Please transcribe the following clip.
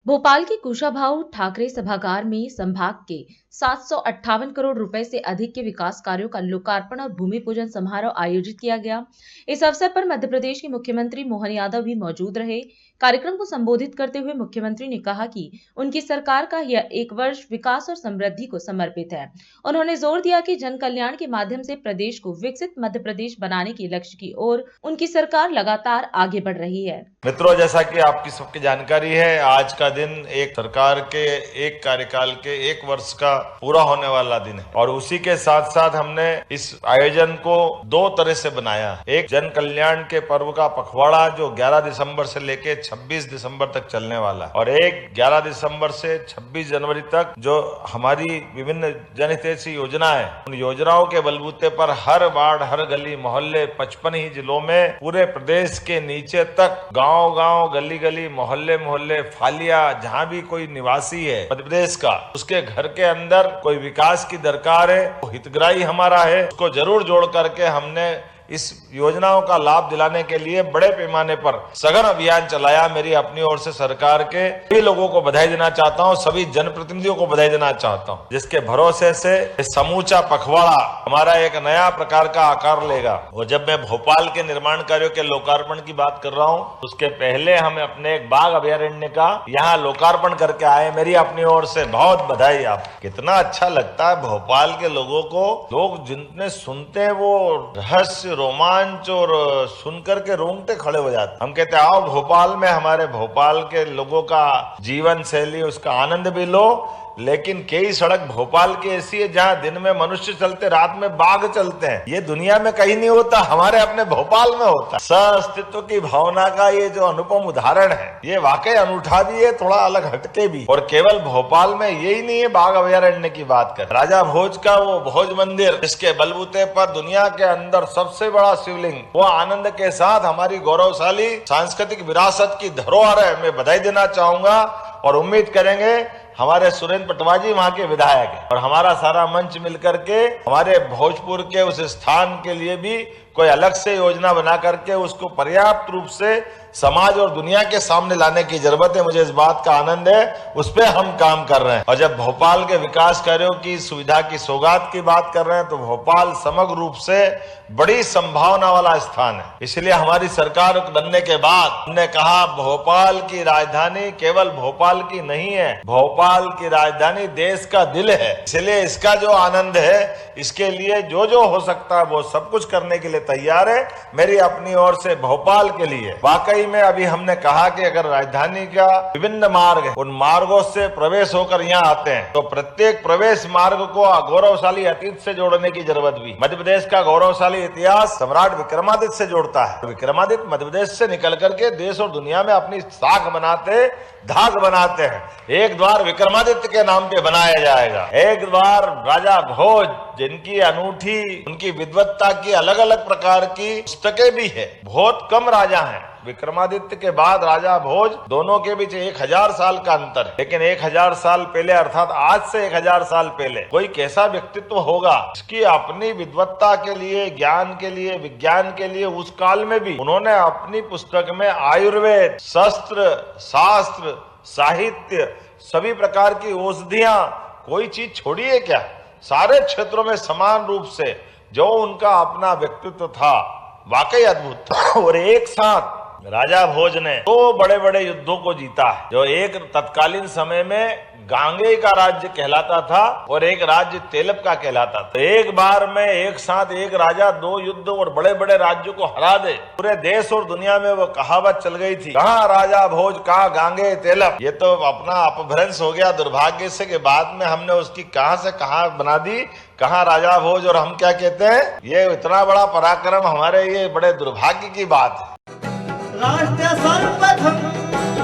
भोपाल के कुशाभाऊ ठाकरे सभागार में संभाग के 758 करोड़ रुपए से अधिक के विकास कार्यों का लोकार्पण और भूमि पूजन समारोह आयोजित किया गया। इस अवसर पर मध्य प्रदेश के मुख्यमंत्री मोहन यादव भी मौजूद रहे। कार्यक्रम को संबोधित करते हुए मुख्यमंत्री ने कहा कि उनकी सरकार का यह एक वर्ष विकास और समृद्धि को समर्पित है। उन्होंने जोर दिया कि जन कल्याण के माध्यम से प्रदेश को विकसित मध्य प्रदेश बनाने के लक्ष्य की ओर उनकी सरकार लगातार आगे बढ़ रही है। मित्रों, जैसा कि आपकी सबकी जानकारी है, आज का दिन एक सरकार के एक कार्यकाल के एक वर्ष का पूरा होने वाला दिन है और उसी के साथ साथ हमने इस आयोजन को दो तरह से बनाया। एक जन कल्याण के पर्व का पखवाड़ा जो 11 दिसंबर से लेके 26 दिसंबर तक चलने वाला है और एक 11 दिसंबर से 26 जनवरी तक जो हमारी विभिन्न जनहितैषी योजना है, उन योजनाओं के बलबूते पर हर वार्ड, हर गली मोहल्ले 55 ही जिलों में पूरे प्रदेश के नीचे तक गांव गांव, गली गली, मोहल्ले मोहल्ले, फालिया, जहां भी कोई निवासी है मध्य प्रदेश का, उसके घर के अंदर कोई विकास की दरकार है, वो हितग्राही हमारा है, उसको जरूर जोड़ करके हमने इस योजनाओं का लाभ दिलाने के लिए बड़े पैमाने पर सघन अभियान चलाया। मेरी अपनी ओर से सरकार के सभी लोगों को बधाई देना चाहता हूं, सभी जनप्रतिनिधियों को बधाई देना चाहता हूं, जिसके भरोसे से समूचा पखवाड़ा हमारा एक नया प्रकार का आकार लेगा। और जब मैं भोपाल के निर्माण कार्यों के लोकार्पण की बात कर रहा हूं, उसके पहले हम अपने एक बाघ अभयारण्य का यहाँ लोकार्पण करके आए। मेरी अपनी ओर से बहुत बधाई। आप कितना अच्छा लगता है भोपाल के लोगों को, लोग जितने सुनते हैं वो रहस्य, रोमांच और सुनकर के रोंगटे खड़े हो जाते। हम कहते हैं आओ भोपाल में, हमारे भोपाल के लोगों का जीवन शैली, उसका आनंद भी लो। लेकिन कई सड़क भोपाल की ऐसी है जहां दिन में मनुष्य चलते, रात में बाघ चलते हैं। ये दुनिया में कहीं नहीं होता, हमारे अपने भोपाल में होता है। सह अस्तित्व की भावना का ये जो अनुपम उदाहरण है, ये वाकई अनूठा भी है, थोड़ा अलग हटके भी। और केवल भोपाल में यही नहीं है, बाघ अभयारण्य की बात कर, राजा भोज का वो भोज मंदिर, जिसके बलबूते पर दुनिया के अंदर सबसे बड़ा शिवलिंग, वो आनंद के साथ हमारी गौरवशाली सांस्कृतिक विरासत की धरोहर है। मैं बधाई देना चाहूंगा और उम्मीद करेंगे हमारे सुरेंद्र पटवाजी वहां के विधायक है और हमारा सारा मंच मिलकर के हमारे भोजपुर के उस स्थान के लिए भी कोई अलग से योजना बना करके उसको पर्याप्त रूप से समाज और दुनिया के सामने लाने की जरूरत है। मुझे इस बात का आनंद है, उस पर हम काम कर रहे हैं। और जब भोपाल के विकास कार्यों की सुविधा की सौगात की बात कर रहे हैं, तो भोपाल समग्र रूप से बड़ी संभावना वाला स्थान है। इसलिए हमारी सरकार बनने के बाद हमने कहा भोपाल की राजधानी केवल भोपाल की नहीं है, भोपाल की राजधानी देश का दिल है। इसलिए इसका जो आनंद है, इसके लिए जो जो हो सकता है वो सब कुछ करने के लिए तैयार है। मेरी अपनी ओर से भोपाल के लिए वाकई में अभी हमने कहा कि अगर राजधानी का विभिन्न मार्ग है, उन मार्गों से प्रवेश होकर यहाँ आते हैं, तो प्रत्येक प्रवेश मार्ग को गौरवशाली अतीत से जोड़ने की जरूरत भी। मध्य प्रदेश का गौरवशाली इतिहास सम्राट विक्रमादित्य से जोड़ता है। विक्रमादित्य मध्य प्रदेश से निकल करके देश और दुनिया में अपनी साख बनाते, धाक बनाते हैं। एक द्वार विक्रमादित्य के नाम पे बनाया जाएगा, एक द्वार राजा भोज, जिनकी अनूठी, उनकी विद्वत्ता की अलग अलग प्रकार की पुस्तकें भी है। बहुत कम राजा हैं, विक्रमादित्य के बाद राजा भोज, दोनों के बीच 1000 साल का अंतर है। लेकिन 1000 साल पहले, अर्थात आज से 1000 साल पहले कोई कैसा व्यक्तित्व होगा, इसकी अपनी विद्वत्ता के लिए, ज्ञान के लिए, विज्ञान के लिए उस काल में भी उन्होंने अपनी पुस्तक में आयुर्वेद, शस्त्र, शास्त्र, साहित्य, सभी प्रकार की औषधियां, कोई चीज छोड़ी है क्या? सारे क्षेत्रों में समान रूप से जो उनका अपना व्यक्तित्व था, वाकई अद्भुत था। और एक साथ राजा भोज ने 2 बड़े बड़े युद्धों को जीता है, जो एक तत्कालीन समय में गांगेय का राज्य कहलाता था और एक राज्य तेलप का कहलाता था। एक बार में एक साथ एक राजा 2 युद्ध और बड़े बड़े राज्यों को हरा दे, पूरे देश और दुनिया में वो कहावत चल गई थी, कहाँ राजा भोज, कहाँ गांगेय तेलप। ये तो अपना अपभ्रंश हो गया दुर्भाग्य से, के बाद में हमने उसकी कहां से कहां बना दी, कहाँ राजा भोज और हम क्या कहते हैं। ये इतना बड़ा पराक्रम हमारे, ये बड़े दुर्भाग्य की बात है। राष्ट्र सर्वप्रथम